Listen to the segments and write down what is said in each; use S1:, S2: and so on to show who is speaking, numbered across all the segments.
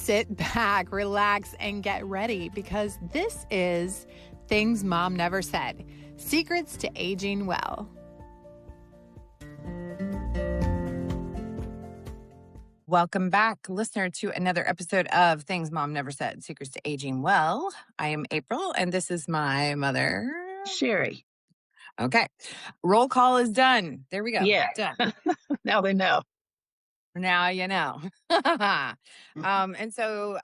S1: sit back, relax, and get ready because this is Things Mom Never Said: Secrets to Aging Well. Welcome back, listener, to another episode of Things Mom Never Said: Secrets to Aging Well. I am April, and this is my mother,
S2: Sherry.
S1: Okay. Roll call is done. There we go.
S2: Yeah.
S1: Done.
S2: Now they know.
S1: Now you know. And so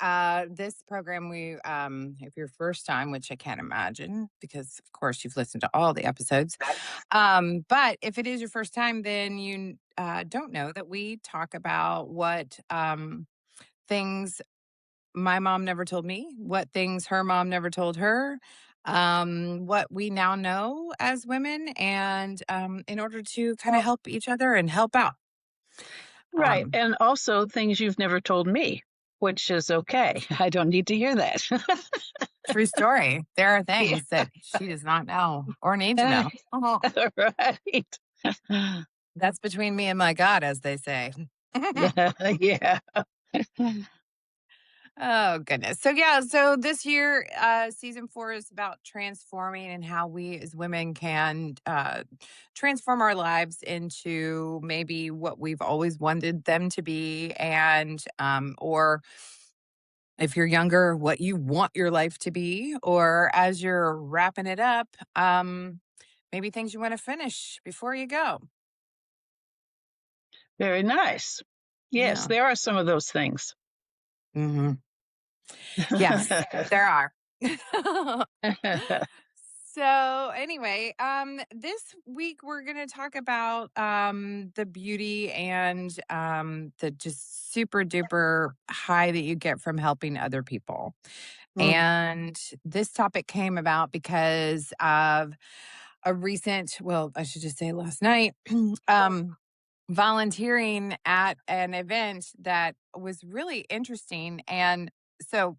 S1: this program, if you're first time, which I can't imagine because of course you've listened to all the episodes. But if it is your first time, then you don't know that we talk about what things my mom never told me, what things her mom never told her, what we now know as women, and in order to kind of help each other and help out.
S2: Right. And also things you've never told me, which is okay. I don't need to hear that.
S1: True story. There are things that she does not know or need to know.
S2: Right.
S1: That's between me and my God, as they say.
S2: Yeah.
S1: Oh, goodness. So this year, season 4 is about transforming and how we as women can transform our lives into maybe what we've always wanted them to be, and or if you're younger, what you want your life to be, or as you're wrapping it up, maybe things you want to finish before you go.
S2: Very nice. Yes,
S1: Yeah.
S2: there are some of those things.
S1: Mm-hmm. Yes, there are. So anyway, this week we're going to talk about the beauty and the just super duper high that you get from helping other people. And this topic came about because of a recent, well, I should just say last night, volunteering at an event that was really interesting. And so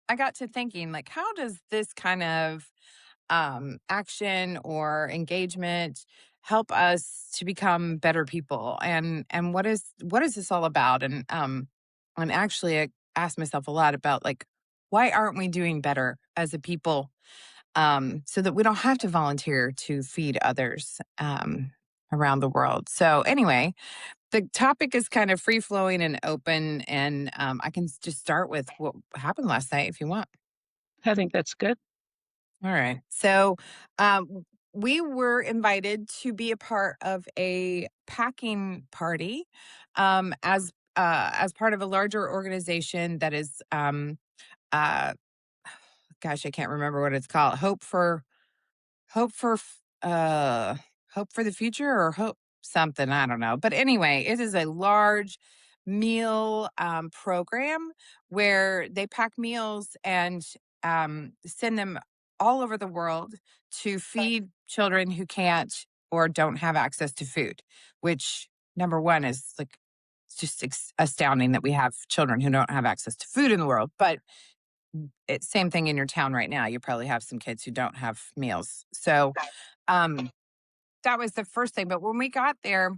S1: I got to thinking, like, how does this kind of action or engagement help us to become better people? And what is this all about? And actually, I asked myself a lot about, like, why aren't we doing better as a people, so that we don't have to volunteer to feed others around the world? So anyway, the topic is kind of free flowing and open, and I can just start with what happened last night if you want.
S2: I think that's good.
S1: All right. So we were invited to be a part of a packing party, as part of a larger organization that is, uh, gosh, I can't remember what it's called. Hope for f- uh Hope for the future, or hope something, I don't know. But anyway, it is a large meal program where they pack meals and send them all over the world to feed children who can't or don't have access to food, which, number one, is like, it's just astounding that we have children who don't have access to food in the world. But it's same thing in your town right now. You probably have some kids who don't have meals. So um, that was the first thing. But when we got there,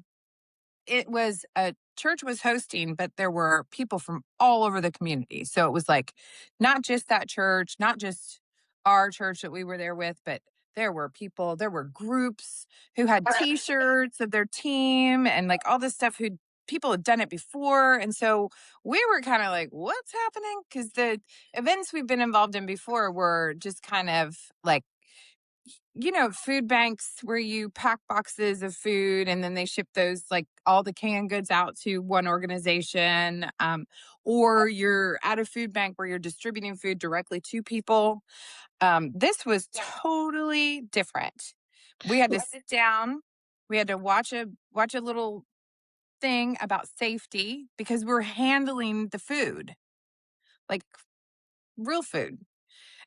S1: it was a church was hosting, but there were people from all over the community. So it was like not just that church, not just our church that we were there with, but there were people, there were groups who had t-shirts of their team and like all this stuff, who people had done it before. And so we were kind of like, what's happening? Because the events we've been involved in before were just kind of like, food banks where you pack boxes of food and then they ship those, like, all the canned goods out to one organization. Or you're at a food bank where you're distributing food directly to people. This was totally different. We had to sit down. We had to watch a little thing about safety because we're handling the food, like real food.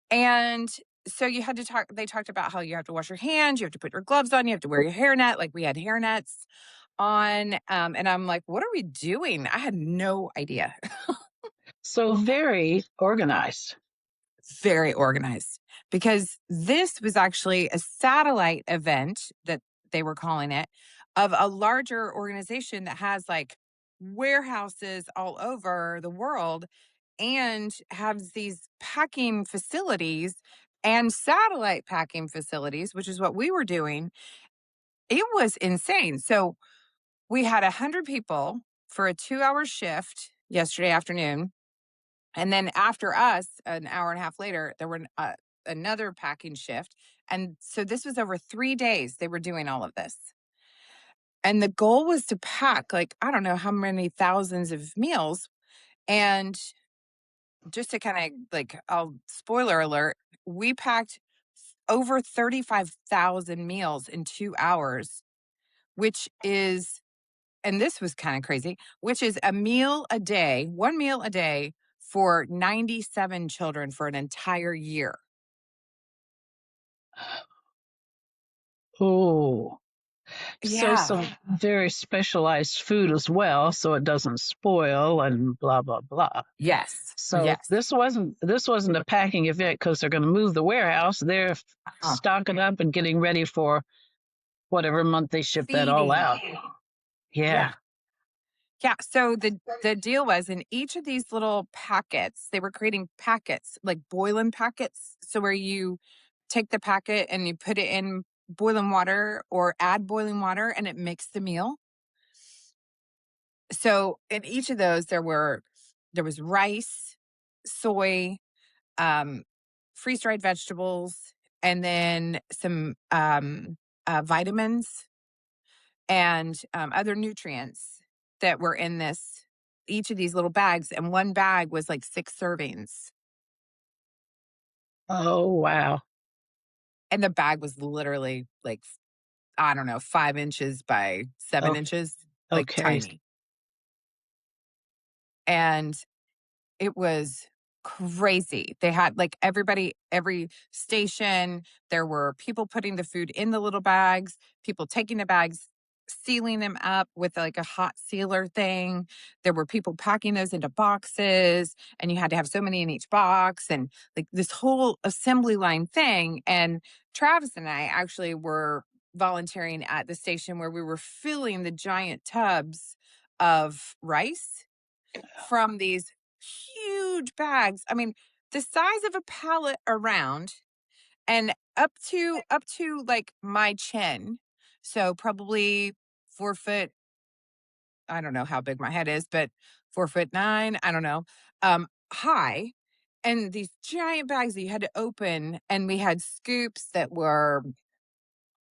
S1: And so you had to talk, they talked about how you have to wash your hands, you have to put your gloves on, you have to wear your hairnet. Like, we had hairnets on. And I'm like, what are we doing? I had no idea.
S2: So very organized.
S1: Very organized, because this was actually a satellite event that they were calling it, of a larger organization that has like warehouses all over the world. and have these packing facilities and satellite packing facilities, which is what we were doing. It was insane. So we had 100 people for a 2-hour shift yesterday afternoon. And then after us, an hour and a half later, there were another packing shift. And so this was over 3 days they were doing all of this. And the goal was to pack, like, I don't know how many thousands of meals. And just to kind of like, I'll spoiler alert, we packed over 35,000 meals in 2 hours, which is, and this was kind of crazy, which is a meal a day, one meal a day for 97 children for an entire year.
S2: Oh, so
S1: Yeah.
S2: some very specialized food as well, so it doesn't spoil and blah blah blah.
S1: Yes.
S2: So
S1: Yes.
S2: this wasn't a packing event because they're going to move the warehouse. They're
S1: Uh,
S2: stocking up and getting ready for whatever month they ship that all
S1: feeding.
S2: out. Yeah.
S1: Yeah. Yeah, so the deal was in each of these little packets, they were creating packets, like boiling packets. So where you take the packet and you put it in boiling water or add boiling water and it makes the meal. So in each of those there was rice, soy, um, freeze-dried vegetables, and then some vitamins and other nutrients that were in this each of these little bags, and one bag was like 6 servings,
S2: Oh wow.
S1: and the bag was literally like, I don't know, 5 inches by seven
S2: Okay.
S1: inches like
S2: Okay.
S1: tiny. And it was crazy. They had like everybody, every station, there were people putting the food in the little bags, people taking the bags, sealing them up with like a hot sealer thing. There were people packing those into boxes, and you had to have so many in each box, and like this whole assembly line thing. And Travis and I actually were volunteering at the station where we were filling the giant tubs of rice from these huge bags. I mean, the size of a pallet around and up to like my chin. So probably 4 foot. I don't know how big my head is, but 4'9". I don't know. High. And these giant bags that you had to open, and we had scoops that were,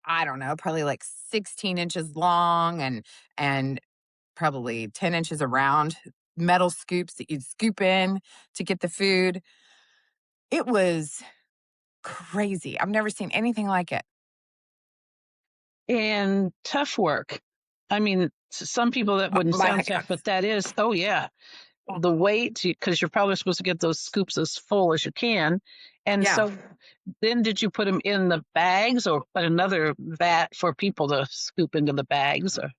S1: I don't know, probably like 16 inches long and probably 10 inches around, metal scoops that you'd scoop in to get the food. It was crazy. I've never seen anything like it.
S2: And tough work. I mean, some people that wouldn't
S1: My
S2: sound tough, but that is, oh yeah, the weight, because you're probably supposed to get those scoops as full as you can. And
S1: Yeah.
S2: so then did you put them in the bags or put another vat for people to scoop into the bags? Or?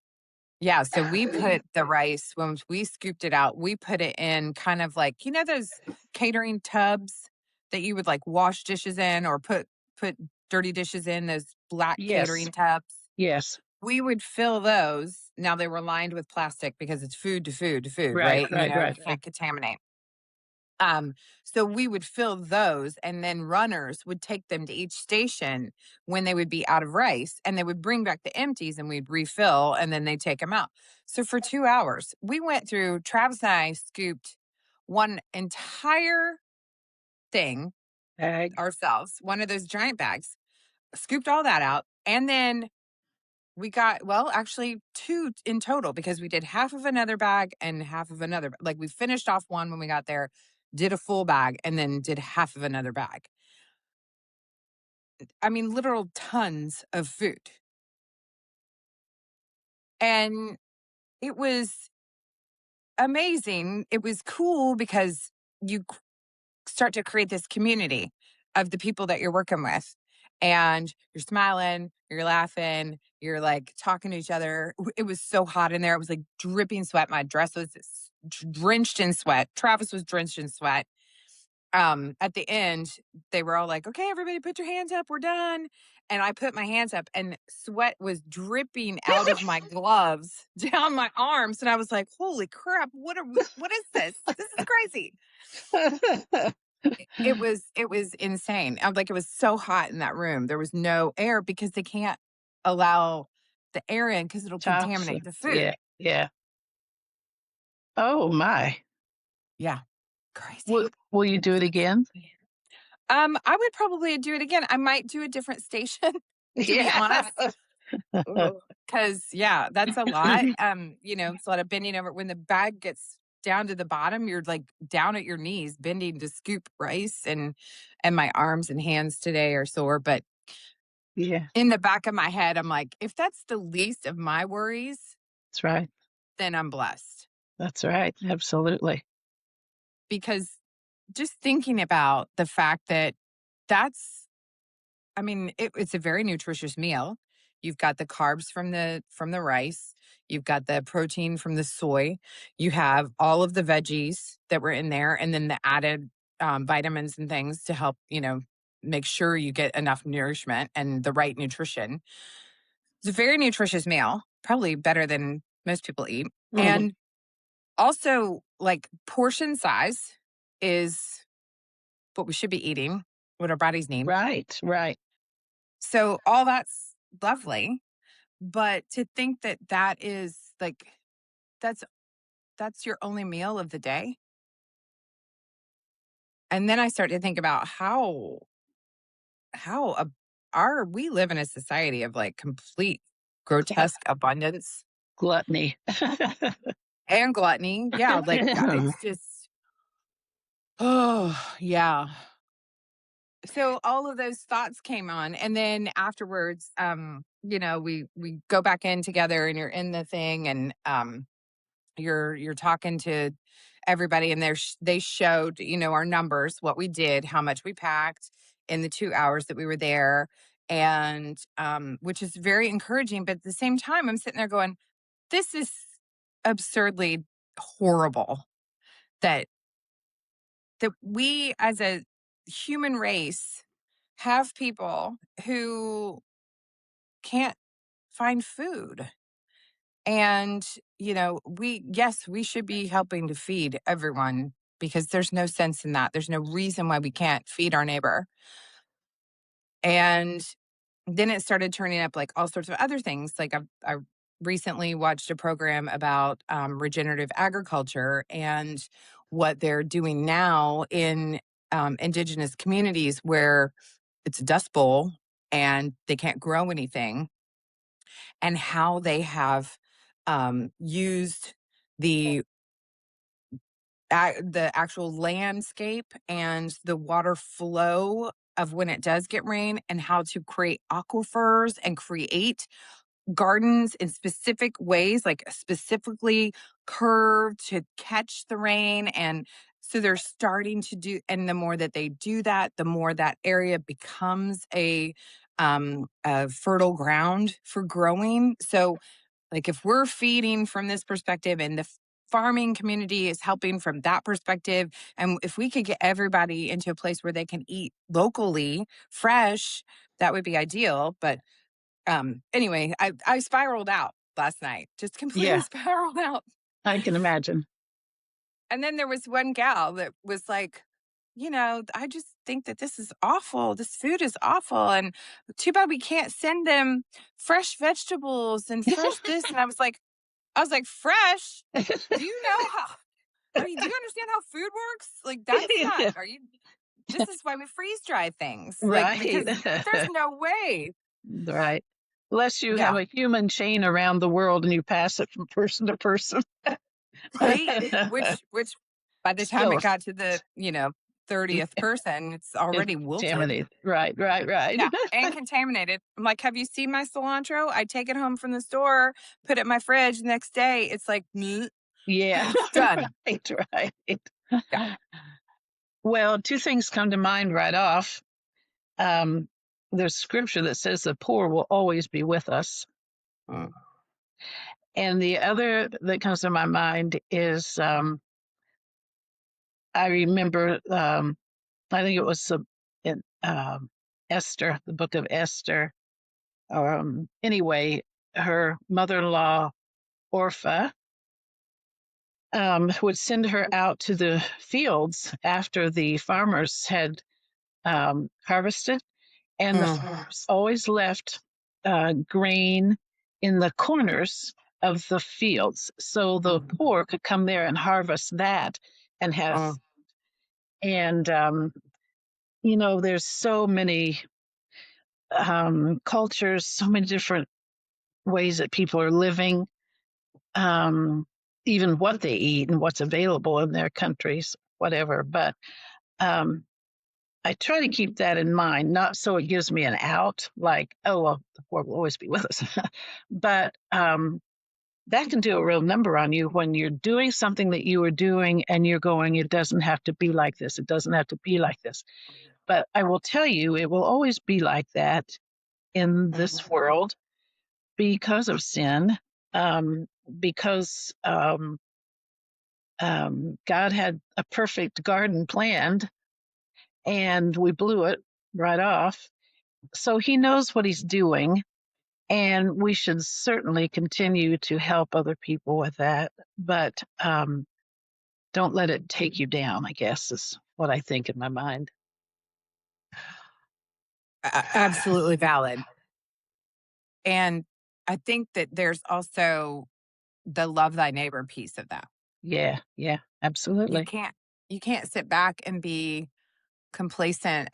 S1: Yeah, so we put the rice when we scooped it out, we put it in kind of like, those catering tubs that you would like wash dishes in or put dirty dishes in, those black
S2: Yes,
S1: catering tubs.
S2: yes,
S1: We would fill those. Now they were lined with plastic because it's food to food to food,
S2: right,
S1: right?
S2: right,
S1: You
S2: right.
S1: can't contaminate. So we would fill those, and then runners would take them to each station when they would be out of rice, and they would bring back the empties and we'd refill, and then they'd take them out. So for 2 hours, we went through, Travis and I scooped one entire thing
S2: Bag.
S1: ourselves, one of those giant bags, scooped all that out. And then we got, well, actually two in total because we did half of another bag and half of another. Like we finished off one when we got there, did a full bag, and then did half of another bag. I mean, literal tons of food. And it was amazing. It was cool because you start to create this community of the people that you're working with. And you're smiling, you're laughing, you're like talking to each other. It was so hot in there. It was like dripping sweat. My dress was drenched in sweat. Travis was drenched in sweat. At the end, they were all like, "Okay, everybody put your hands up, we're done." And I put my hands up and sweat was dripping out of my gloves down my arms. And I was like, "Holy crap, what is this? This is crazy." It was insane. I like, it was so hot in that room. There was no air because they can't allow the air in because it'll contaminate the
S2: Toxins.
S1: food.
S2: Yeah. Yeah. Oh my.
S1: Yeah, crazy.
S2: Will you do it again?
S1: I would probably do it again. I might do a different station, to be
S2: Yeah.
S1: honest. Because yeah, that's a lot. It's a lot of bending over. When the bag gets down to the bottom, you're like down at your knees, bending to scoop rice, and my arms and hands today are sore. But
S2: Yeah.
S1: in the back of my head, I'm like, if that's the least of my worries,
S2: That's right.
S1: then I'm blessed.
S2: That's right. Absolutely.
S1: Because just thinking about the fact that that's I mean, it's a very nutritious meal. You've got the carbs from the rice. You've got the protein from the soy. You have all of the veggies that were in there, and then the added vitamins and things to help make sure you get enough nourishment and the right nutrition. It's a very nutritious meal, probably better than most people eat,
S2: Mhm.
S1: and also like portion size is what we should be eating, what our bodies need.
S2: Right. Right.
S1: So all that's lovely. But to think that that is like that's that's your only meal of the day, and then I start to think about how ab are we live in a society of, like, complete grotesque abundance
S2: Gluttony.
S1: and gluttony. Yeah, like, it's just oh, yeah. So all of those thoughts came on, and then afterwards, we go back in together, and you're in the thing, and, you're talking to everybody and they showed our numbers, what we did, how much we packed in the 2 hours that we were there, and which is very encouraging. But at the same time, I'm sitting there going, this is absurdly horrible that we as a human race have people who can't find food. And, yes, we should be helping to feed everyone because there's no sense in that. There's no reason why we can't feed our neighbor. And then it started turning up like all sorts of other things. Like I recently watched a program about regenerative agriculture and what they're doing now in indigenous communities where it's a dust bowl and they can't grow anything, and how they have used the the actual landscape and the water flow of when it does get rain, and how to create aquifers and create gardens in specific ways, like specifically curved to catch the rain. And so they're starting to do, and the more that they do that, the more that area becomes a fertile ground for growing. So like if we're feeding from this perspective and the farming community is helping from that perspective, and if we could get everybody into a place where they can eat locally, fresh, that would be ideal. But anyway, I spiraled out last night, just completely
S2: Yeah.
S1: spiraled out.
S2: I can imagine.
S1: And then there was one gal that was like, I just think that this is awful. This food is awful. And too bad we can't send them fresh vegetables and fresh this. And I was like, fresh? Do you know how I mean, do you understand how food works? Like that's not are you this is why we freeze dry things. Like
S2: Right.
S1: because there's no way.
S2: Right. Unless you have
S1: Yeah,
S2: a human chain around the world and you pass it from person to person.
S1: right? Which by the time it
S2: Still
S1: got to the, 30th person, it's
S2: it's
S1: already wilted.
S2: contaminated. Right, right, right.
S1: Yeah, and contaminated. I'm like, "Have you seen my cilantro? I take it home from the store, put it in my fridge, next day, it's like, "Bleh."
S2: Yeah.
S1: Done.
S2: Right, right.
S1: Yeah.
S2: Well, 2 things come to mind right off. Um, there's scripture that says the poor will always be with us.
S1: Mm.
S2: And the other that comes to my mind is, I remember, I think it was in Esther, the book of Esther. Anyway, her mother-in-law, Orpha, would send her out to the fields after the farmers had harvested, and the
S1: Mm,
S2: farmers always left grain in the corners of the fields so the poor could come there and harvest that and have.
S1: mm.
S2: And there's so many cultures, so many different ways that people are living, um, even what they eat and what's available in their countries, whatever. But um, I try to keep that in mind, not so it gives me an out, like, oh, well, the poor will always be with us. But that can do a real number on you when you're doing something that you are doing and you're going, it doesn't have to be like this. It doesn't have to be like this. But I will tell you, it will always be like that in this world because of sin, um, because God had a perfect garden planned and we blew it right off. So he knows what he's doing, and we should certainly continue to help other people with that. But don't let it take you down, I guess, is what I think in my mind.
S1: Absolutely valid. And I think that there's also the love thy neighbor piece of that.
S2: Yeah, yeah,
S1: You
S2: absolutely.
S1: can't you can't sit back and be complacent,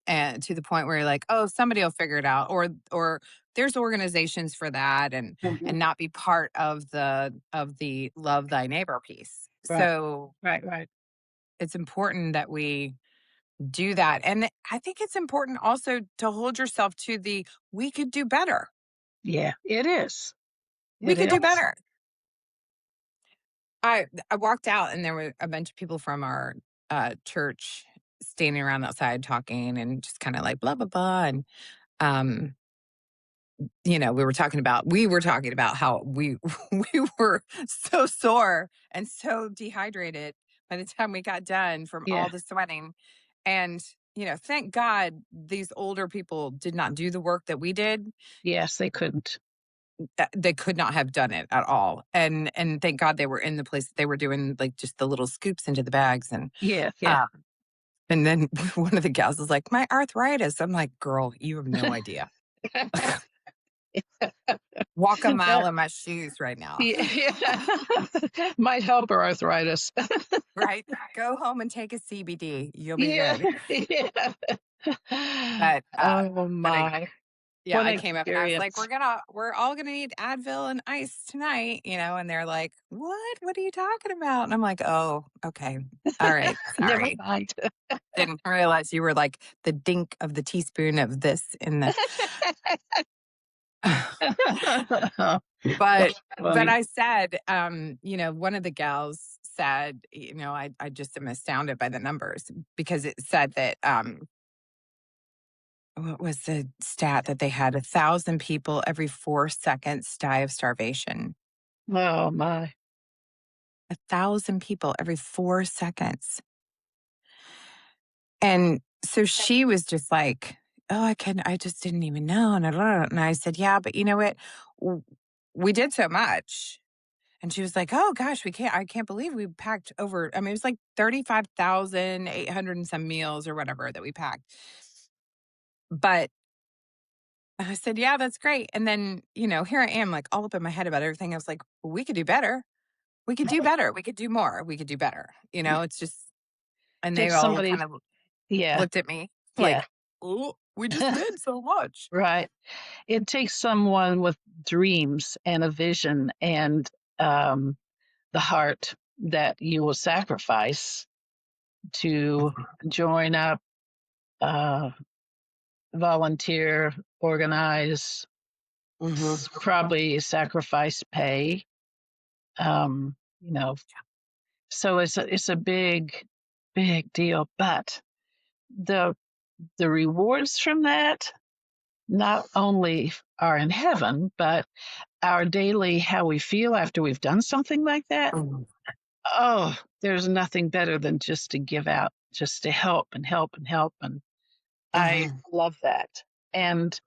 S1: and to the point where you're like, "Oh, somebody will figure it out," or there's organizations for that, and not be part of the love thy neighbor piece.
S2: Right,
S1: So
S2: right, right.
S1: it's important that we do that, and I think it's important also to hold yourself to the we could do better.
S2: Yeah, it is.
S1: We
S2: It
S1: could do
S2: is.
S1: better. I walked out and there were a bunch of people from our church standing around outside talking and just kind of like blah blah blah and um we were talking about how we we were so sore and so dehydrated by the time we got done from
S2: Yeah.
S1: all the sweating. And thank God these older people did not do the work that we did.
S2: Yes, they couldn't.
S1: They could not have done it at all. And thank God they were in the place that they were doing like just the little scoops into the bags.
S2: Yeah, yeah.
S1: Uh, and then one of the gals was like, "My arthritis." I'm like, "Girl, you have no idea. Walk a mile in my shoes right now."
S2: Yeah. Might help her arthritis.
S1: Right? Go home and take a CBD. You'll be
S2: Yeah,
S1: good.
S2: yeah.
S1: But
S2: Oh
S1: but I
S2: my.
S1: yeah,
S2: What
S1: I
S2: an
S1: came up and I was like,
S2: experience.
S1: we're all gonna need Advil and ice tonight, and they're like, "What? What are you talking about?" And I'm like, "Oh, okay. All right.
S2: Never
S1: Sorry.
S2: mind.
S1: Didn't realize you were like the dink of the teaspoon of this in the."
S2: That's
S1: But
S2: funny.
S1: I said, one of the gals said, I just am astounded by the numbers because it said that what was the stat that they had 1,000 people every 4 seconds die of starvation.
S2: Oh my.
S1: 1,000 people every 4 seconds. And so she was just like, "Oh, I just didn't even know." And I said, "Yeah, but you know what? W- We did so much." And she was like, "Oh gosh, I can't believe we packed over." I mean, it was like 35,800 and some meals or whatever that we packed. But I said, "Yeah, that's great." And then, here I am like all up in my head about everything. I was like, well, "We could do better. We could do better. We could do more. We could do better." It's just, and they
S2: Take
S1: all
S2: somebody.
S1: kind of
S2: Yeah,
S1: looked at me
S2: yeah.
S1: like, "Oh, we just did so much."
S2: Right. It takes someone with dreams and a vision and um, the heart that you will sacrifice to join up, uh, volunteer, organize,
S1: Hmm.
S2: probably sacrifice pay. Um, you know, so it's a big deal. But the the rewards from that not only are in heaven, but our daily how we feel after we've done something like that. Oh, there's nothing better than just to give out just to help and help and help. And I
S1: Mhm.
S2: love that. And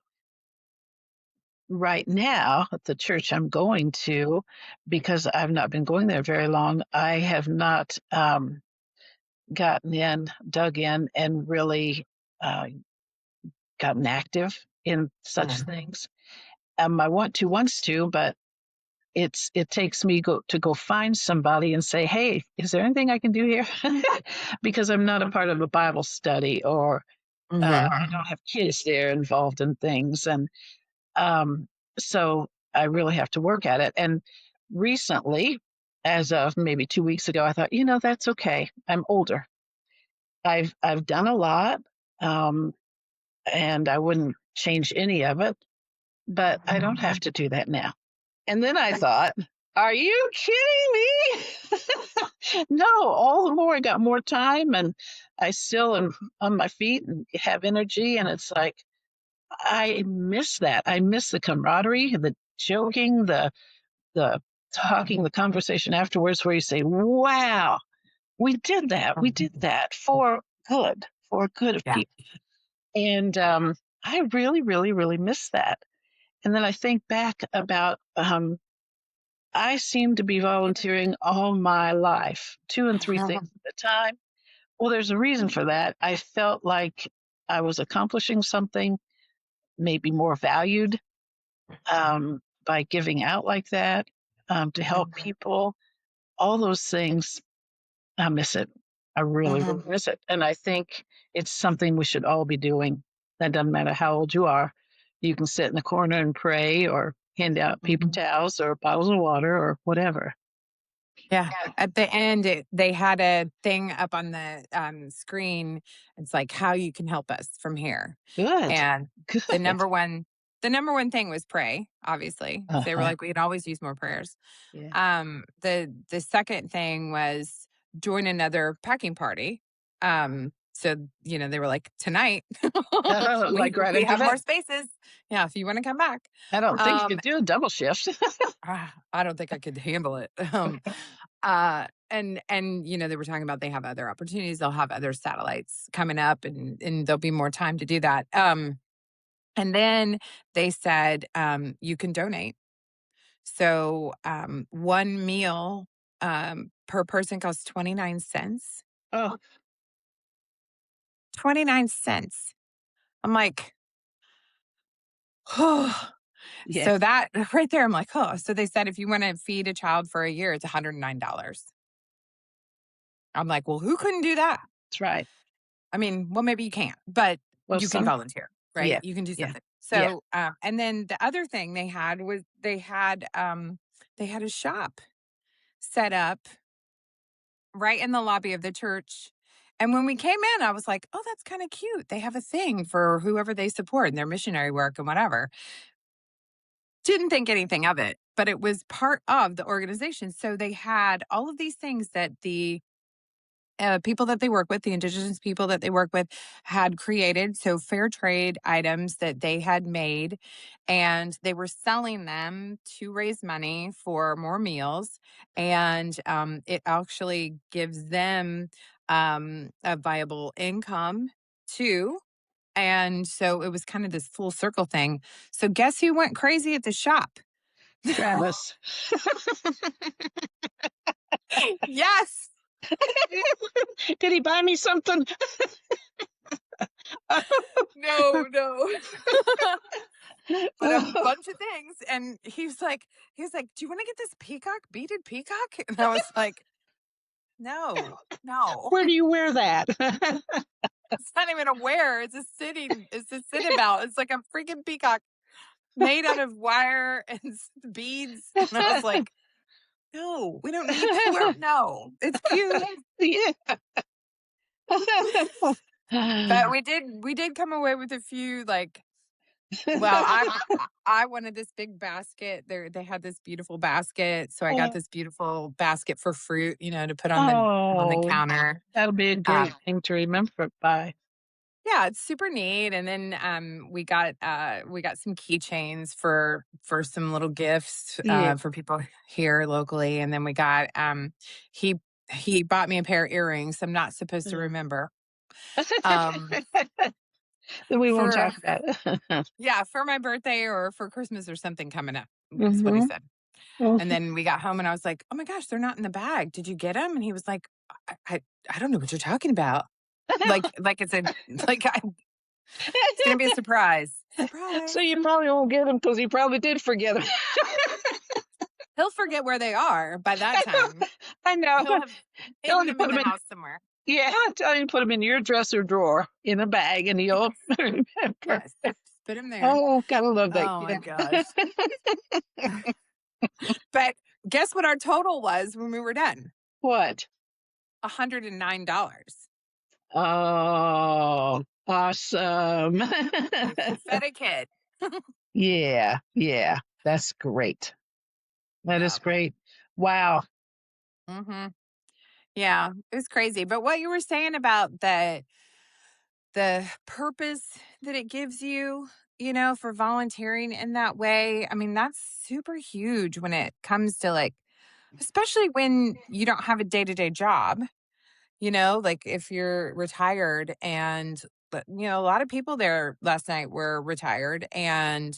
S2: right now, at the church I'm going to, because I've not been going there very long, I have not dug in, and really uh, gotten active in such
S1: Mhm.
S2: things. I want to, wants to, but it takes me to go find somebody and say, hey, is there anything I can do here? Because I'm not a part of a Bible study, or
S1: Mhm.
S2: I don't have kids there involved in things. And um, so I really have to work at it. And recently, as of maybe 2 weeks ago, I thought, that's okay. I'm older. I've done a lot, um, and I wouldn't change any of it, but I don't have to do that now. And then I thought, are you kidding me? No, all the more I got more time, and I still am on my feet and have energy. And it's like, I miss that. I miss the camaraderie, the joking, the talking, the conversation afterwards where you say, wow, we did that. We did that for good of
S1: Yeah.
S2: people. And I really, really, really miss that. And then I think back about I seem to be volunteering all my life, two and three things at a time. Well, there's a reason for that. I felt like I was accomplishing something, maybe more valued by giving out like that, to help people. All those things, I miss it. I really, really
S1: Mhm.
S2: miss it. And I think it's something we should all be doing. That doesn't matter how old you are. You can sit in the corner and pray, or hand out paper towels or bottles of water or whatever.
S1: Yeah. At the end, they had a thing up on the screen. It's like how you can help us from here.
S2: Good.
S1: And the
S2: Good.
S1: number one, the number one thing was pray. Obviously, they were
S2: Uh-huh.
S1: like, we could always use more prayers.
S2: Yeah.
S1: The second thing was join another packing party. So they were like, tonight we
S2: Like right
S1: we
S2: after
S1: have more
S2: that.
S1: spaces. Yeah, if you want to come back.
S2: I don't think you
S1: Um,
S2: could do a double shift.
S1: I don't think I could handle it. They were talking about they have other opportunities. They'll have other satellites coming up, and there'll be more time to do that. And then they said you can donate. So one meal per person costs 29 cents.
S2: Oh,
S1: 29 cents. I'm like, oh.
S2: yeah,
S1: So that right there, I'm like, oh. So they said if you want to feed a child for a year, it's $109. I'm like, well, who couldn't do that?
S2: that's right.
S1: I mean, well, maybe you can't, but
S2: Well,
S1: you can
S2: some,
S1: volunteer, right?
S2: yeah,
S1: You can do
S2: yeah,
S1: something.
S2: yeah.
S1: So, and then the other thing they had was they had a shop set up right in the lobby of the church. And when we came in, I was like, oh, that's kind of cute. They have a thing for whoever they support in their missionary work and whatever. Didn't think anything of it, but it was part of the organization. So they had all of these things that the people that they work with, the indigenous people that they work with, had created. So, fair trade items that they had made, and they were selling them to raise money for more meals. And it actually gives them a viable income too. And so it was kind of this full circle thing. So, guess who went crazy at the shop?
S2: Travis.
S1: Yes.
S2: Did he buy me something?
S1: No, no. But a bunch of things, and he was like, "Do you wanna get this peacock, beaded peacock?" And I was like, "No, no.
S2: Where do you wear that?
S1: It's not even a wear, it's a sit about. It's like a freaking peacock made out of wire and beads." And I was like, "No, we don't need to wear no, it's cute."
S2: Yeah.
S1: But we did come away with a few, like, well, I wanted this big basket. They had this beautiful basket, so I got this beautiful basket for fruit, to put on the
S2: Oh,
S1: counter.
S2: that'll be a great
S1: Um,
S2: thing to remember it by.
S1: yeah, it's super neat. And then we got some keychains for some little gifts
S2: Yeah.
S1: for people here locally, and then we got he he bought me a pair of earrings I'm not supposed to
S2: Mm.
S1: remember. um,
S2: Then we won't
S1: for
S2: talk about it.
S1: yeah, for my birthday or for Christmas or something coming up, is what he
S2: Hmm.
S1: said. And then we got home and I was like, "Oh my gosh, they're not in the bag. Did you get them?" And he was like, "I I, I don't know what you're talking about." Like it's a like it's gonna be a surprise.
S2: So
S1: Surprise.
S2: you probably won't get them because you probably did forget them.
S1: He'll forget where they are by that time.
S2: I know.
S1: He'll have
S2: Tell
S1: hidden
S2: him to
S1: them
S2: put
S1: in
S2: them
S1: the
S2: in.
S1: house somewhere.
S2: Yeah, tell him to put them in your dresser drawer in a bag, and he'll
S1: Yes.
S2: remember.
S1: Yes. Just put him there.
S2: Oh, gotta love that
S1: Oh my
S2: kid.
S1: gosh. But guess what our total was when we were done?
S2: What?
S1: $109.
S2: Oh, awesome.
S1: We fed a kid.
S2: Yeah, yeah, that's great. That is
S1: Yeah.
S2: great. Wow.
S1: Hmm. Yeah. It was crazy. But what you were saying about the purpose that it gives you, for volunteering in that way, I mean, that's super huge when it comes to like, especially when you don't have a day to day job. Like if you're retired but a lot of people there last night were retired and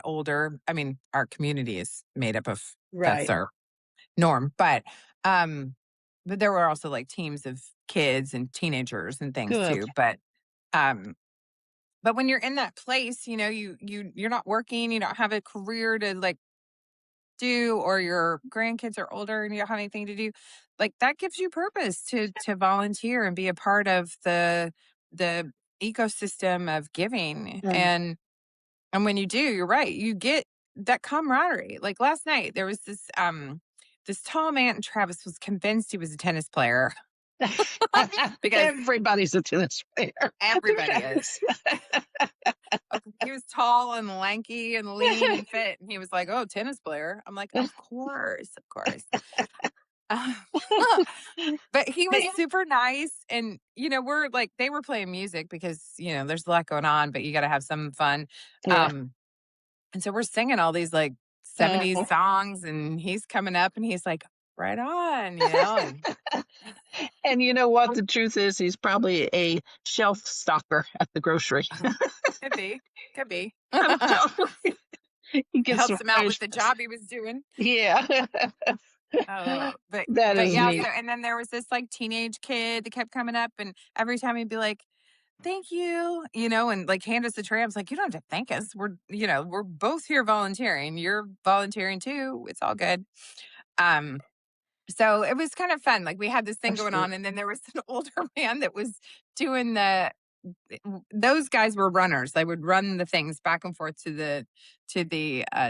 S1: older. I mean, our community is made up of that's
S2: Right.
S1: our norm, but there were also like teams of kids and teenagers and things
S2: Good.
S1: too. But when you're in that place, you're not working, you don't have a career to like do, or your grandkids are older and you don't have anything to do, like that gives you purpose to volunteer and be a part of the ecosystem of giving.
S2: Mm.
S1: And when you do, you're right, you get that camaraderie. Like last night there was this tall man, Travis was convinced he was a tennis player because
S2: Everybody's a tennis player.
S1: everybody is. He was tall and lanky and lean and fit, and he was like, "Oh, tennis player." I'm like, "Of course, of course." Uh, but he was super nice, and we're like, they were playing music because there's a lot going on, but you got to have some fun.
S2: Yeah.
S1: Um, and so we're singing all these like '70s
S2: Uh,
S1: songs, and he's coming up, and he's like, "Right on," and
S2: and you know what? The truth is, he's probably a shelf stocker at the grocery.
S1: could be, could be.
S2: I'm telling you, he gets some
S1: Helps him out with
S2: fresh.
S1: the job he was doing.
S2: Yeah.
S1: Oh, but
S2: That
S1: but
S2: is
S1: yeah,
S2: neat.
S1: so and then there was this like teenage kid that kept coming up, and every time he'd be like, "Thank you," and like hand us the tray. I was like, "You don't have to thank us. We're both here volunteering. You're volunteering too. It's all good." Um, so it was kind of fun. Like we had this thing
S2: That's
S1: going
S2: sweet.
S1: on, and then there was an older man that was doing those guys were runners. They would run the things back and forth to the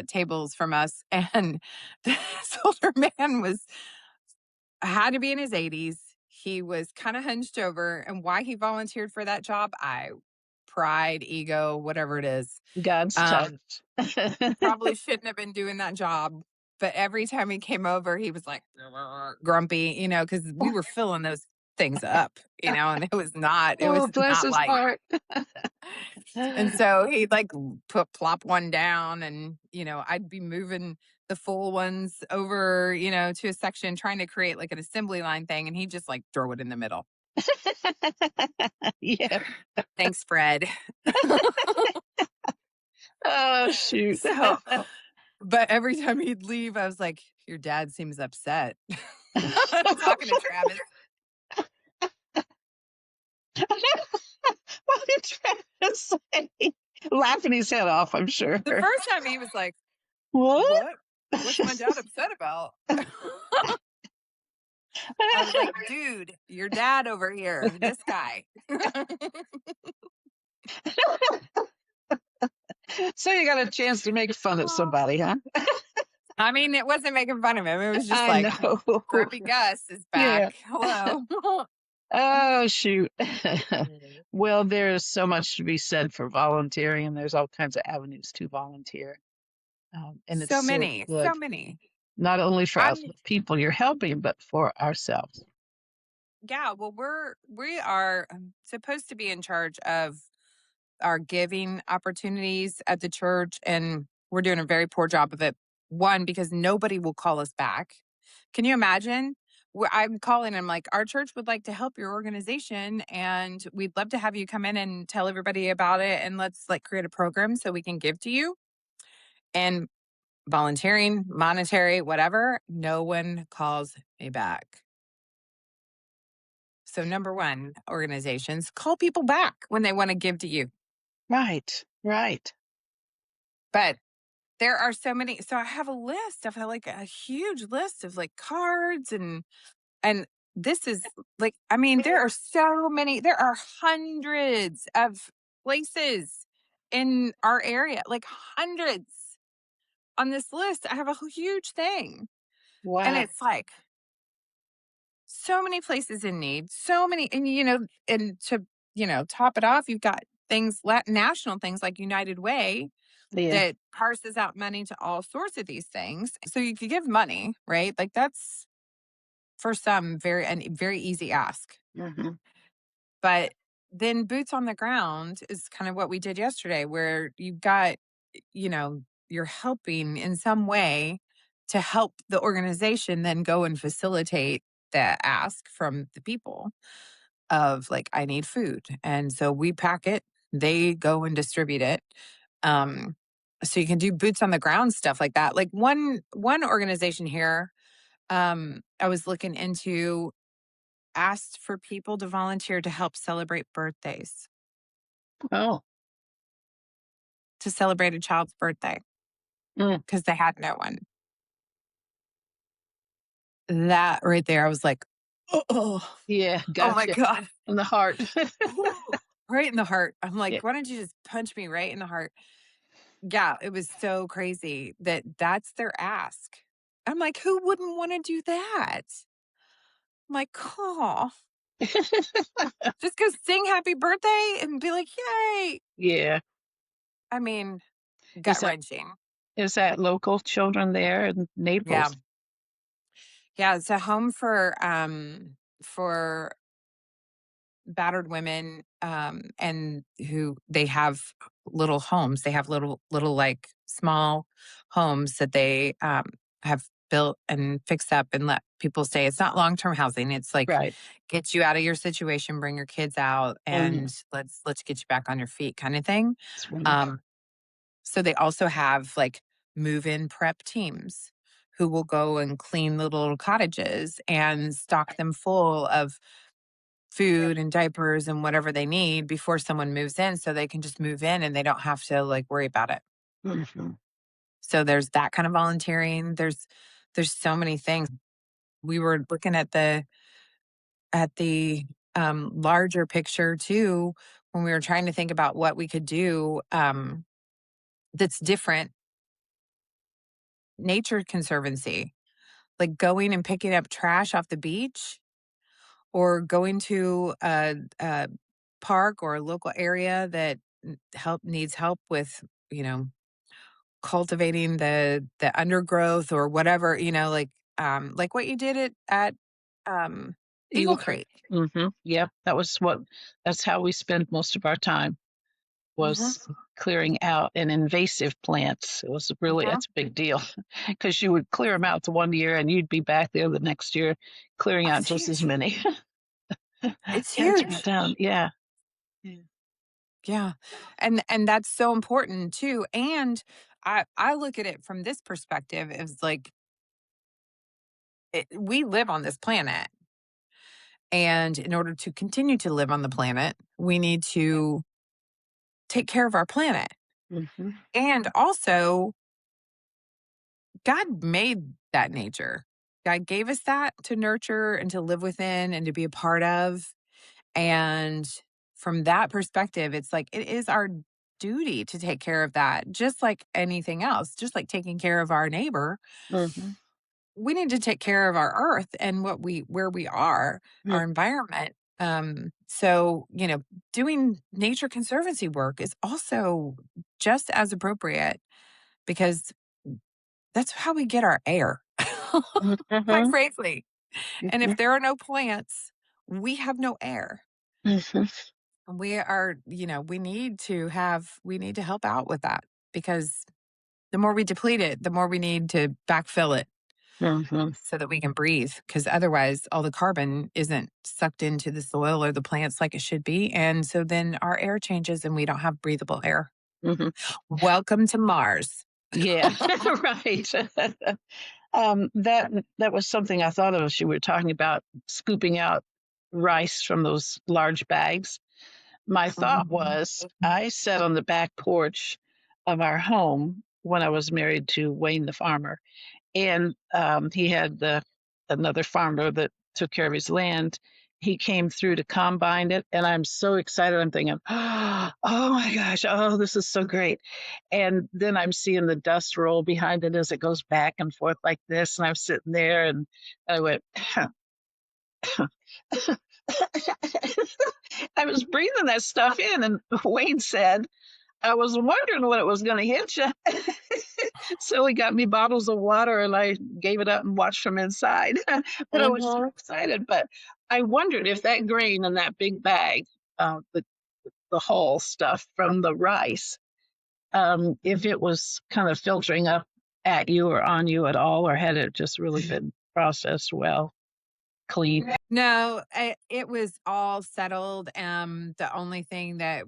S1: tables from us, and this older man was had to be in his 80s. He was kind of hunched over, and why he volunteered for that job, I pride, ego, whatever it is.
S2: God's touch.
S1: Um, Probably shouldn't have been doing that job. But every time he came over, he was like grumpy, because we were filling those things up, and it was
S2: Oh, bless
S1: not
S2: his
S1: light.
S2: heart.
S1: And so he'd like plop one down, and I'd be moving the full ones over, to a section trying to create like an assembly line thing, and he'd just like throw it in the middle.
S2: Yeah.
S1: Thanks, Fred.
S2: Oh, shoot.
S1: So, but every time he'd leave, I was like, "Your dad seems upset." Talking to Travis.
S2: What did Travis say? Laughing his head off, I'm sure.
S1: The first time he was like,
S2: What?
S1: "What? What's my dad upset about?" I was like, "Dude, your dad over here, this guy."
S2: So you got a chance to make fun of somebody, huh?
S1: I mean, it wasn't making fun of him. It was just
S2: I
S1: like,
S2: know.
S1: Grumpy Gus is
S2: Yeah.
S1: back. Hello.
S2: Oh, shoot.
S1: Mm.
S2: Well, there's so much to be said for volunteering, and there's all kinds of avenues to volunteer. And it's
S1: So
S2: so
S1: many, so
S2: good,
S1: many.
S2: not only for us,
S1: I'm
S2: the people you're helping, but for ourselves.
S1: Yeah, well, we are supposed to be in charge of our giving opportunities at the church, and we're doing a very poor job of it. One, because nobody will call us back. Can you imagine? I'm calling. I'm like, our church would like to help your organization, and we'd love to have you come in and tell everybody about it. And let's like create a program so we can give to you. And volunteering, monetary, whatever, no one calls me back. So, number one, organizations call people back when they want to give to you.
S2: Right. Right.
S1: But there are so many. So, I have a list of like a huge list of like cards and this is like, I mean, there are so many, there are hundreds of places in our area, like hundreds on this list. I have a huge thing. And
S2: Wow.
S1: it's like so many places in need, so many, and and to, top it off, you've got things, national things like United Way
S2: Yeah.
S1: that parses out money to all sorts of these things. So you could give money, right? Like that's for some very easy ask.
S2: Hmm.
S1: But then boots on the ground is kind of what we did yesterday, where you got, you're helping in some way to help the organization then go and facilitate the ask from the people of like, I need food. And so we pack it, they go and distribute it. Um, so you can do boots on the ground stuff like that. Like one organization here, I was looking into asked for people to volunteer to help celebrate birthdays,
S2: Oh.
S1: to celebrate a child's birthday
S2: Mm.
S1: because they had no one. That right there, I was like, oh,
S2: Yeah.
S1: oh my
S2: Gotcha.
S1: God.
S2: In the heart.
S1: Right in the heart. I'm
S2: Yeah.
S1: like, why don't you just punch me right in the heart? Yeah, it was so crazy that that's their ask. I'm like, who wouldn't want to do that? I'm like, oh, just go sing happy birthday and be like, yay.
S2: Yeah.
S1: I mean,
S2: Is
S1: gut
S2: that
S1: wrenching.
S2: is that local children there in
S1: Yeah.
S2: Naples?
S1: Yeah, it's a home for battered women, and who they have little homes. They have little like small homes that they have built and fixed up and let people stay. It's not long-term housing. It's like
S2: Right.
S1: get you out of your situation, bring your kids out,
S2: Mhm.
S1: and let's get you back on your feet kind of thing.
S2: It's wonderful.
S1: Um, so they also have like move-in prep teams who will go and clean the little cottages and stock them full of food and diapers and whatever they need before someone moves in so they can just move in and they don't have to like worry about it.
S2: Mhm.
S1: So there's that kind of volunteering. There's so many things. We were looking at the larger picture too when we were trying to think about what we could do that's different. Nature conservancy, like going and picking up trash off the beach or going to a park or a local area that needs help with, you know, cultivating the undergrowth or whatever, like what you did at Eagle
S2: Eagle Creek.
S1: Creek.
S2: Mhm. Yep, that's how we spend most of our time,
S1: Hmm.
S2: was clearing out an invasive plants. It was really
S1: Hmm.
S2: That's a big deal because you would clear them out the one year and you'd be back there the next year clearing out
S1: It's
S2: just as
S1: huge.
S2: many.
S1: It's
S2: Hands went
S1: huge.
S2: down. Yeah. Yeah.
S1: Yeah. And that's so important too. And I look at it from this perspective is like we live on this planet. And in order to continue to live on the planet, we need to take care of our planet.
S2: Mhm.
S1: And also, God made that nature. God gave us that to nurture and to live within and to be a part of. And from that perspective, it's like it is our duty to take care of that, just like anything else, just like taking care of our neighbor.
S2: Mhm.
S1: We need to take care of our earth and where we are,
S2: Mm.
S1: our environment. So, doing nature conservancy work is also just as appropriate because that's how we get our air, quite
S2: Mhm.
S1: frankly. And if
S2: Mhm.
S1: there are no plants, we have no air.
S2: Mhm.
S1: We are, we need to help out with that because the more we deplete it, the more we need to backfill it.
S2: Hmm.
S1: so that we can breathe. Because otherwise, all the carbon isn't sucked into the soil or the plants like it should be. And so then our air changes and we don't have breathable air.
S2: Hmm.
S1: Welcome to Mars.
S2: Yeah, right. That was something I thought of as you were talking about scooping out rice from those large bags. My thought
S1: Mhm.
S2: was I sat on the back porch of our home when I was married to Wayne the farmer, and he had another farmer that took care of his land. He came through to combine it, and I'm so excited. I'm thinking, oh my gosh, oh, this is so great. And then I'm seeing the dust roll behind it as it goes back and forth like this. And I'm sitting there and I went, I was breathing that stuff in. And Wayne said, I was wondering when it was going to hit you. So he got me bottles of water and I gave it up and watched from inside. But I was so
S1: Mhm.
S2: excited. But I wondered if that grain in that big bag, the hull stuff from the rice, if it was kind of filtering up at you or on you at all, or had it just really been processed well, clean?
S1: No, it was all settled. The only thing that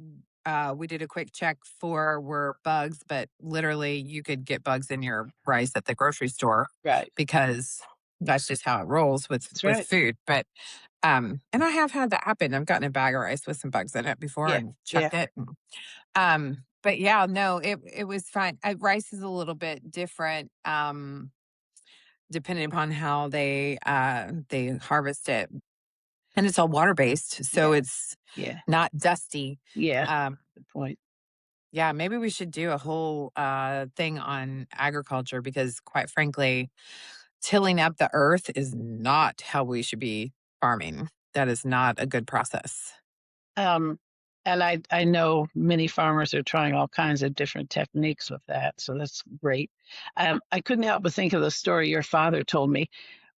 S1: we did a quick check for were bugs, but literally you could get bugs in your rice at the grocery store
S2: Right.
S1: because that's just how it rolls
S2: That's
S1: with
S2: right.
S1: food. But and I have had that happen. I've gotten a bag of rice with some bugs in it before
S2: Yeah.
S1: and
S2: Yeah.
S1: chucked it. But yeah, no, it was fine. Rice is a little bit different. Depending upon how they harvest it, and it's all water based, so
S2: Yeah.
S1: it's
S2: Yeah.
S1: not dusty.
S2: Yeah.
S1: Um,
S2: Good point.
S1: yeah, maybe we should do a whole thing on agriculture because, quite frankly, tilling up the earth is not how we should be farming. That is not a good process.
S2: Um, and I know many farmers are trying all kinds of different techniques with that, so that's great. I couldn't help but think of the story your father told me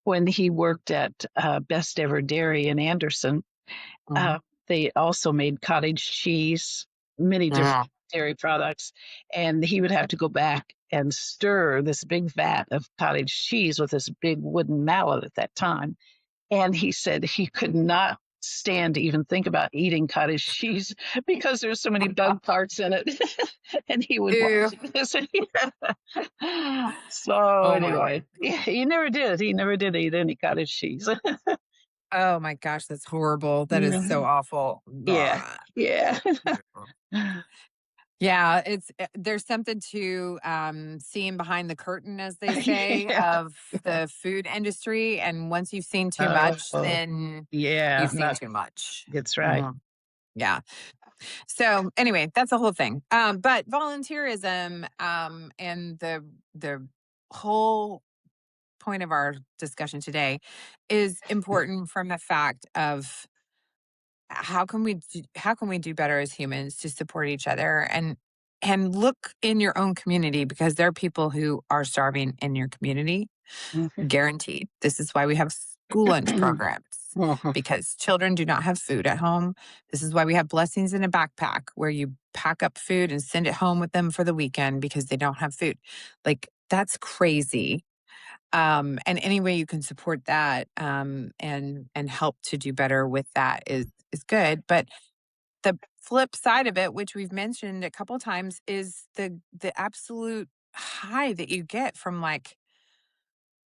S2: when he worked at Best Ever Dairy in Anderson.
S1: Mhm.
S2: Uh, they also made cottage cheese, many different
S1: Yeah.
S2: dairy products, and he would have to go back and stir this big vat of cottage cheese with this big wooden mallet at that time. And he said he could not stand to even think about eating cottage cheese because there's so many bug parts in it. And he would
S1: Ew.
S2: watch this. So
S1: Oh my.
S2: anyway, yeah, he never did. He never did eat any cottage cheese.
S1: Oh my gosh, that's horrible. That is so
S2: Mhm.
S1: awful.
S2: Yeah,
S1: Blah.
S2: yeah.
S1: Yeah, it's there's something to seeing behind the curtain, as they say,
S2: Yeah.
S1: of the food industry. And once you've seen too much,
S2: Oh,
S1: then
S2: yeah.
S1: you've seen
S2: Not
S1: too much.
S2: That's right.
S1: Mhm. Yeah. So anyway, that's the whole thing. But volunteerism, and the whole point of our discussion today is important from the fact of how can we do better as humans to support each other and look in your own community because there are people who are starving in your community,
S2: Mhm.
S1: guaranteed. This is why we have school lunch programs,
S2: Mhm.
S1: because children do not have food at home. This is why we have blessings in a backpack where you pack up food and send it home with them for the weekend because they don't have food. Like, that's crazy. And any way you can support that, and help to do better with that is good. But the flip side of it, which we've mentioned a couple times, is the absolute high that you get from, like,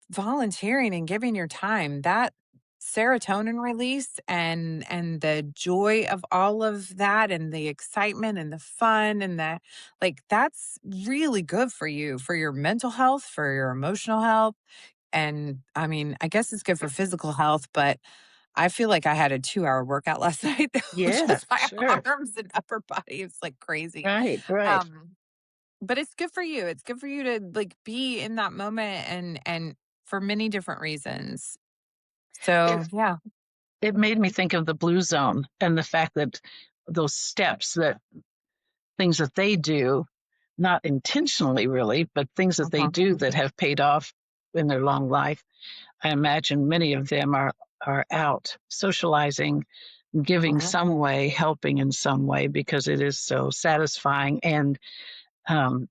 S1: volunteering and giving your time. That serotonin release and the joy of all of that and the excitement and the fun and the, like, that's really good for you, for your mental health, for your emotional health. And I mean, I guess it's good for physical health, but I feel like I had a 2-hour workout last night,
S2: Yeah,
S1: just my
S2: sure.
S1: arms and upper body. It's like crazy.
S2: Right, right.
S1: Um, but it's good for you. It's good for you to, like, be in that moment and for many different reasons.
S2: It
S1: So yeah.
S2: it made me think of the blue zone and the fact that those steps, that things that they do, not intentionally really, but things that they
S1: Mhm,
S2: do that have paid off in their long life. I imagine many of them are out socializing, giving
S1: mhm.
S2: some way, helping in some way because it is so satisfying. And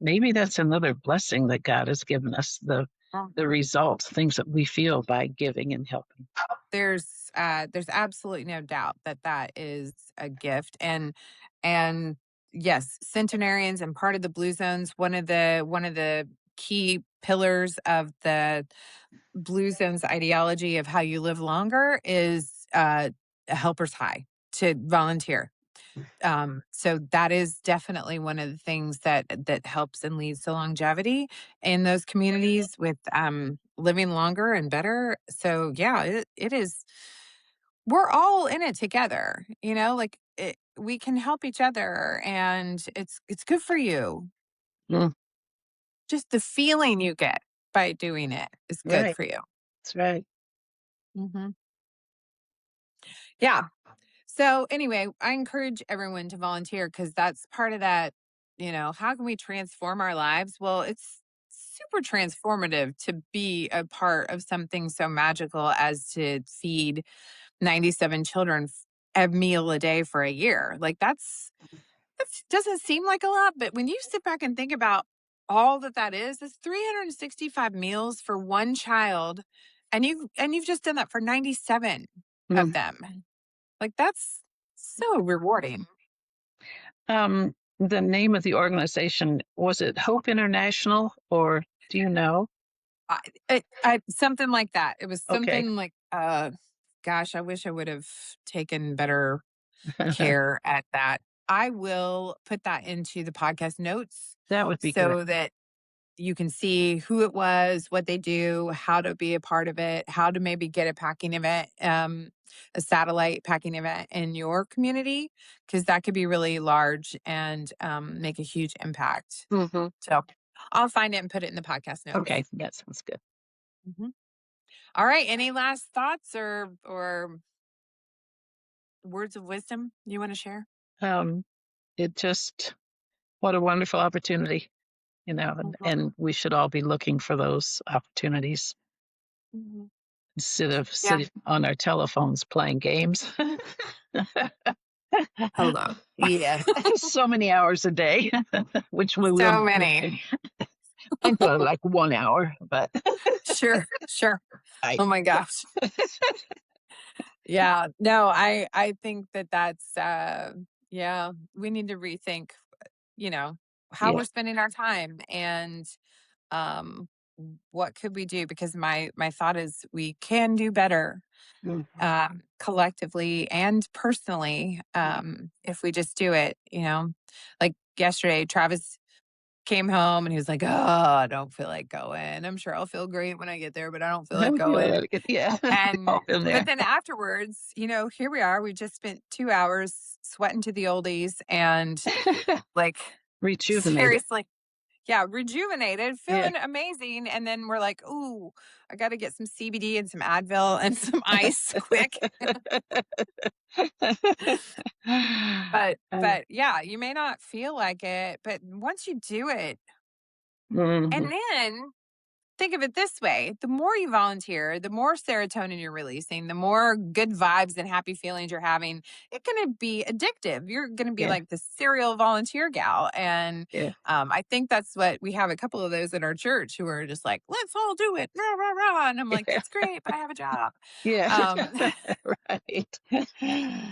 S2: maybe that's another blessing that God has given us, the results, things that we feel by giving and helping.
S1: There's absolutely no doubt that that is a gift, and yes, centenarians and part of the Blue Zones. One of the key pillars of the Blue Zones ideology of how you live longer is a helper's high to volunteer. So that is definitely one of the things that helps and leads to longevity in those communities with living longer and better. So yeah, it is. We're all in it together, like we can help each other, and it's good for you.
S2: Mm,
S1: Just the feeling you get by doing it is good
S2: right.
S1: for you.
S2: That's right.
S1: Hmm. Yeah. So anyway, I encourage everyone to volunteer because that's part of that. How can we transform our lives? Well, it's super transformative to be a part of something so magical as to feed 97 children a meal a day for a year. Like that doesn't seem like a lot, but when you sit back and think about all that that is, it's 365 meals for one child, and you've just done that for 97 of
S2: Mm.
S1: them. Like, that's so rewarding.
S2: The name of the organization, was it Hope International, or do you know?
S1: Something like that. It was
S2: Okay.
S1: something like, gosh, I wish I would have taken better care at that. I will put that into the podcast notes
S2: That would be good.
S1: so that you can see who it was, what they do, how to be a part of it, how to maybe get a packing event, a satellite packing event in your community, because that could be really large and make a huge impact.
S2: Hmm.
S1: So I'll find it and put it in the podcast
S2: Okay,
S1: notes.
S2: that sounds good.
S1: Mhm. All right. Any last thoughts or words of wisdom you want to share?
S2: Um, it just, what a wonderful opportunity,
S1: Mhm.
S2: and we should all be looking for those opportunities
S1: Mhm.
S2: instead of
S1: Yeah.
S2: sitting on our telephones playing games.
S1: Hello.
S2: Yeah, so many hours a day, which we will
S1: So
S2: be
S1: many.
S2: doing. I know, like 1 hour, but
S1: Sure. Sure.
S2: I,
S1: Oh my gosh. Yeah. No, I think that that's yeah, we need to rethink, you know, how
S2: yeah.
S1: we're spending our time and um what could we do, because my thought is we can do better
S2: Mm.
S1: collectively and personally if we just do it, like yesterday Travis came home and he was like, "Oh, I don't feel like going. I'm sure I'll feel great when I get there, but I don't feel like going."
S2: Yeah, we've
S1: And
S2: all been
S1: but
S2: there.
S1: then afterwards, here we are. We just spent 2 hours sweating to the oldies and, like,
S2: Rejuvenated.
S1: seriously, yeah, rejuvenated,
S2: Yeah.
S1: feeling amazing, and then we're like, "Ooh, I gotta get some CBD and some Advil and some ice quick." But, yeah, you may not feel like it, but once you do it and
S2: Mhm.
S1: then think of it this way: the more you volunteer, the more serotonin you're releasing, the more good vibes and happy feelings you're having. It's going to be addictive. You're going to be
S2: Yeah,
S1: like the serial volunteer gal. And
S2: yeah,
S1: I think that's what we have, a couple of those in our church who are just like, let's all do it. Rah, rah, rah. And I'm like,
S2: yeah,
S1: that's great, but I have a job.
S2: yeah.
S1: Um,
S2: Right.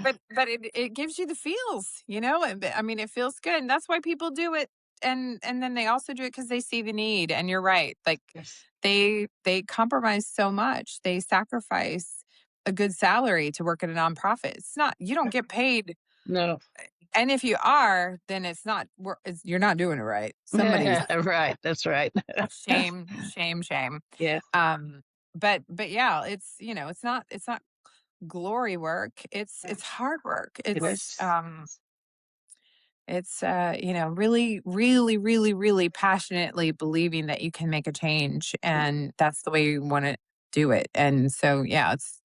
S1: but it gives you the feels, and I mean, it feels good. And that's why people do it. And then they also do it because they see the need. And you're right. Like,
S2: Yes.
S1: they compromise so much. They sacrifice a good salary to work at a nonprofit. It's not, you don't get paid.
S2: No.
S1: And if you are, then you're not doing it right. Somebody's
S2: Right, that's right.
S1: shame, shame, shame.
S2: Yeah,
S1: Um, but yeah, it's not glory work. It's hard work.
S2: it
S1: It's
S2: is.
S1: really, really, really, really passionately believing that you can make a change, and that's the way you want to do it. And so, yeah, it's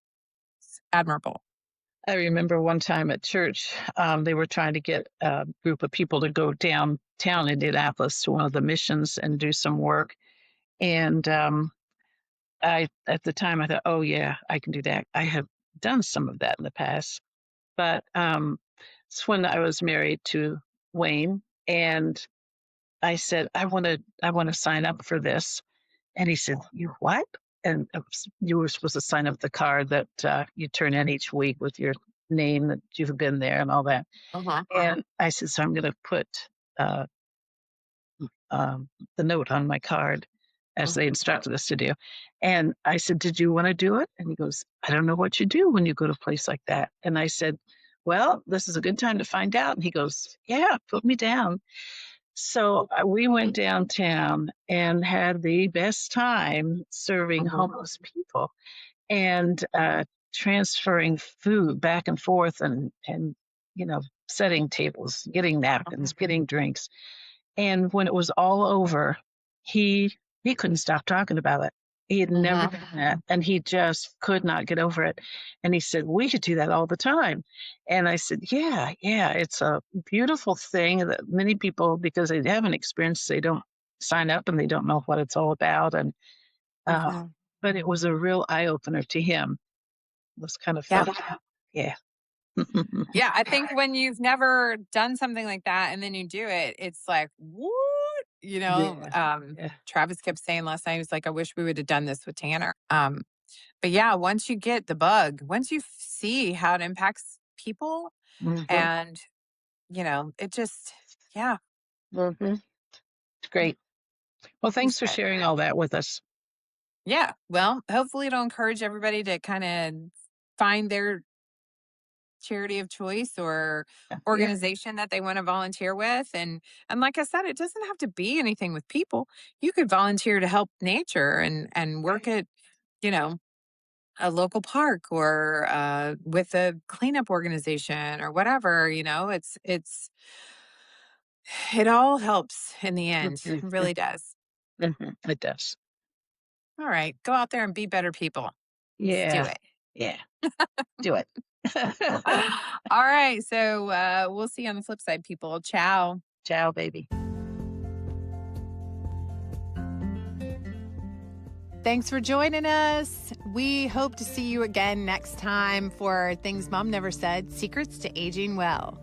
S1: admirable.
S2: I remember one time at church, they were trying to get a group of people to go downtown Indianapolis to one of the missions and do some work. And at the time, I thought, oh, yeah, I can do that. I have done some of that in the past. But it's when I was married to Wayne, and I said, I want to sign up for this. And he said, "You what?" And you were supposed to sign up the card that you turn in each week with your name that you've been there and all that.
S1: Uh-huh.
S2: And I said, "So I'm going to put uh, the note on my card as they instructed us to do." And I said, "Did you want to do it?" And he goes, "I don't know what you do when you go to a place like that." And I said, "Well, this is a good time to find out." And he goes, "Yeah, put me down." So we went downtown and had the best time serving
S1: Uh-huh.
S2: homeless people and transferring food back and forth and setting tables, getting
S1: Uh-huh.
S2: napkins, getting drinks. And when it was all over, he couldn't stop talking about it. He had never
S1: Uh-huh.
S2: done that, and he just could not get over it. And he said, "We should do that all the time." And I said, "Yeah, yeah, it's a beautiful thing that many people, because they haven't experienced, they don't sign up and they don't know what it's all about." And
S1: Uh-huh.
S2: but it was a real eye opener to him. It was kind of
S1: Yeah.
S2: fun. Yeah.
S1: Yeah, I think when you've never done something like that and then you do it, it's like, "What?"
S2: Yeah. Yeah.
S1: Travis kept saying last night, he was like, "I wish we would have done this with Tanner." But yeah, once you get the bug, once you see how it impacts people
S2: Hmm.
S1: and, it just yeah,
S2: Hmm. It's great. Well,
S1: it's
S2: thanks for
S1: good.
S2: sharing all that with us.
S1: Yeah, well, hopefully it'll encourage everybody to kinda find their charity of choice or
S2: Yeah.
S1: organization that they want to volunteer with, and like I said, it doesn't have to be anything with people. You could volunteer to help nature and work at, you know, a local park or with a cleanup organization or whatever, it all helps in the end. It
S2: Mhm.
S1: really does.
S2: Mhm. It does.
S1: All right, go out there and be better people. Let's do
S2: Yeah.
S1: it.
S2: Yeah. Do it.
S1: All right, so we'll see you on the flip side, people. Ciao.
S2: Ciao, baby.
S1: Thanks for joining us. We hope to see you again next time for Things Mom Never Said, Secrets to Aging Well.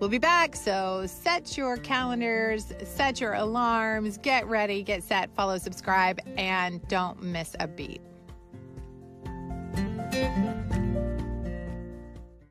S1: We'll be back, so set your calendars, set your alarms, get ready, get set, follow, subscribe, and don't miss a beat.